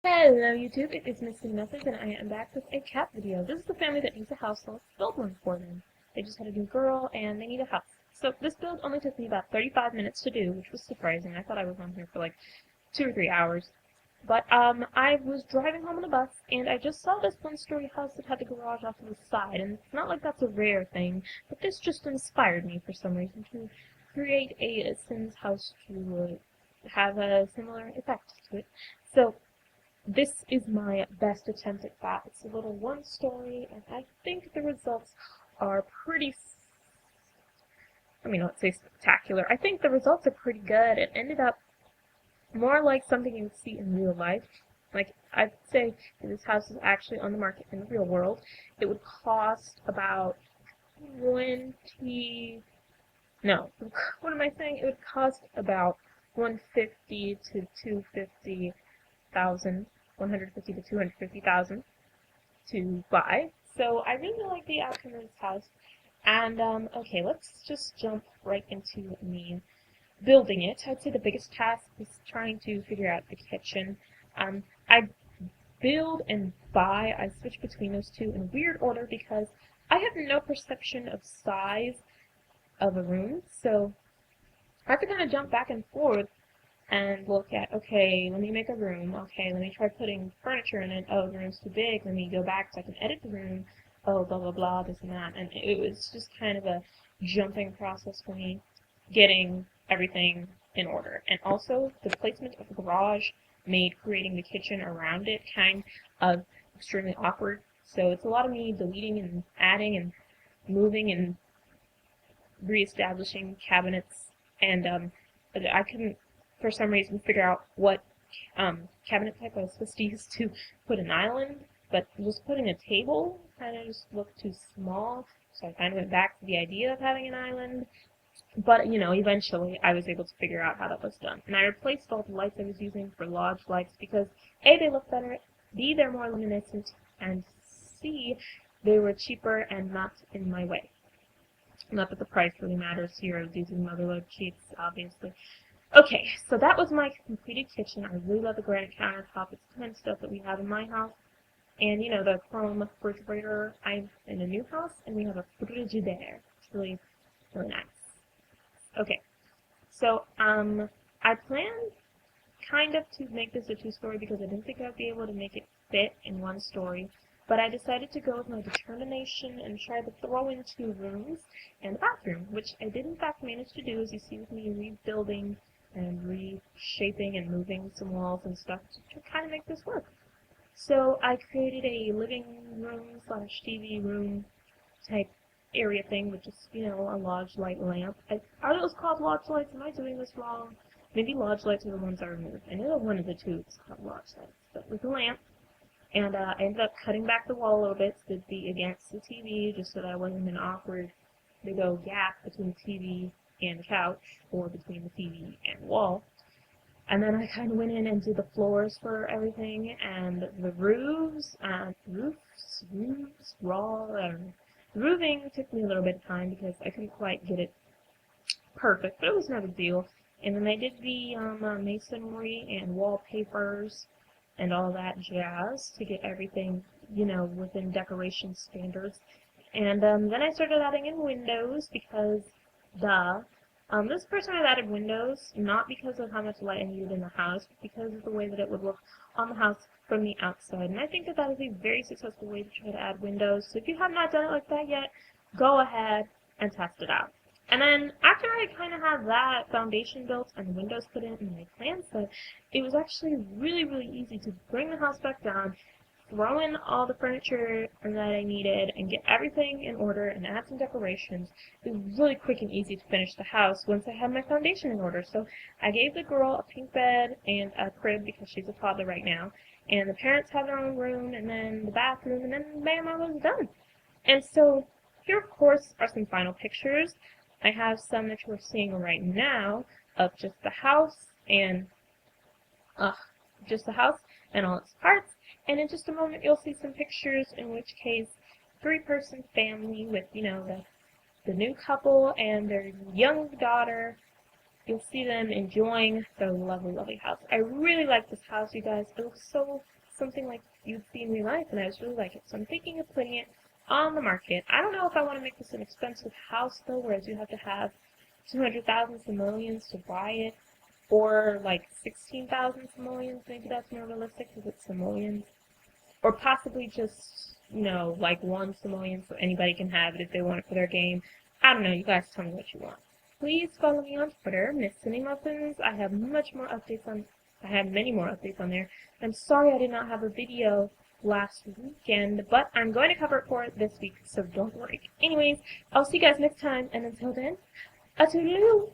Hello YouTube, it is MsSunnyMuffins and I am back with a cat video. This is the family that needs a house, so let's build one for them. They just had a new girl and they need a house. So this build only took me about 35 minutes to do, which was surprising. I thought I was on here for like 2 or 3 hours. But I was driving home on a bus and I just saw this one-story house that had the garage off to the side, and it's not like that's a rare thing, but this just inspired me for some reason to create a Sims house to have a similar effect to it. So this is my best attempt at that. It's a little one-story, and I think the results are pretty, let's say spectacular. I think the results are pretty good. It ended up more like something you would see in real life. Like, I'd say if this house is actually on the market in the real world, it would cost about what am I saying? It would cost about 150 to 250,000. 150 to 250,000 to buy. So I really like the outcome of this house. And okay, let's just jump right into me building it. I'd say the biggest task is trying to figure out the kitchen. I build and buy. I switch between those two in weird order because I have no perception of size of a room, so I have to kind of jump back and forth and look at, okay, let me make a room, okay, let me try putting furniture in it, oh, the room's too big, let me go back so I can edit the room, oh, blah, blah, blah, this and that, and it was just kind of a jumping process for me, getting everything in order. And also, the placement of the garage made creating the kitchen around it kind of extremely awkward, so it's a lot of me deleting and adding and moving and re-establishing cabinets, and I couldn't for some reason figure out what cabinet type I was supposed to use to put an island, but just putting a table kind of just looked too small, so I kind of went back to the idea of having an island. But, eventually I was able to figure out how that was done. And I replaced all the lights I was using for lodge lights because A, they look better, B, they're more luminescent, and C, they were cheaper and not in my way. Not that the price really matters here, I was using motherload sheets, obviously. Okay, so that was my completed kitchen. I really love the granite countertop. It's the kind of stuff that we have in my house. And, the chrome refrigerator. I'm in a new house, and we have a frigidaire. It's really, really nice. Okay, so, I planned kind of to make this a two-story because I didn't think I'd be able to make it fit in one story. But I decided to go with my determination and try to throw in 2 rooms and a bathroom, which I did in fact manage to do, as you see with me rebuilding and reshaping and moving some walls and stuff to kind of make this work. So I created a living room / TV room type area thing with just, a lodge light lamp. Are those called lodge lights? Am I doing this wrong? Maybe lodge lights are the ones I removed. I know one of the two is called lodge lights, but with a lamp. And I ended up cutting back the wall a little bit to be against the TV, just so that I wasn't in an awkward big old gap between the TV and the couch, or between the TV and the wall. And then I kind of went in and did the floors for everything, and the roofs, the roofing took me a little bit of time because I couldn't quite get it perfect, but it was no big deal. And then I did the masonry and wallpapers and all that jazz to get everything, within decoration standards. And then I started adding in windows because, duh. This first time I've added windows, not because of how much light I needed in the house, but because of the way that it would look on the house from the outside. And I think that is a very successful way to try to add windows. So if you have not done it like that yet, go ahead and test it out. And then after I kind of had that foundation built and windows put in and my plan set, it was actually really, really easy to bring the house back down, throw in all the furniture that I needed, and get everything in order and add some decorations. It was really quick and easy to finish the house once I had my foundation in order. So I gave the girl a pink bed and a crib because she's a toddler right now, and the parents have their own room, and then the bathroom, and then bam, I was done. And so here, of course, are some final pictures. I have some that you're seeing right now of just the house and all its parts. And in just a moment, you'll see some pictures, in which case, 3-person family with, the new couple and their young daughter. You'll see them enjoying their lovely, lovely house. I really like this house, you guys. It looks so something like you'd see in real life, and I just really like it. So I'm thinking of putting it on the market. I don't know if I want to make this an expensive house though, whereas you have to have 200,000 simoleons to buy it, or like 16,000 simoleons. Maybe that's more realistic because it's simoleons, or possibly just like one simoleon so anybody can have it if they want it for their game. I don't know. You guys tell me what you want. Please follow me on Twitter, MsSunnyMuffins. I have I have many more updates on there. I'm sorry I did not have a video last weekend, but I'm going to cover it for this week, so don't worry. Anyways, I'll see you guys next time, and until then, a toodaloo!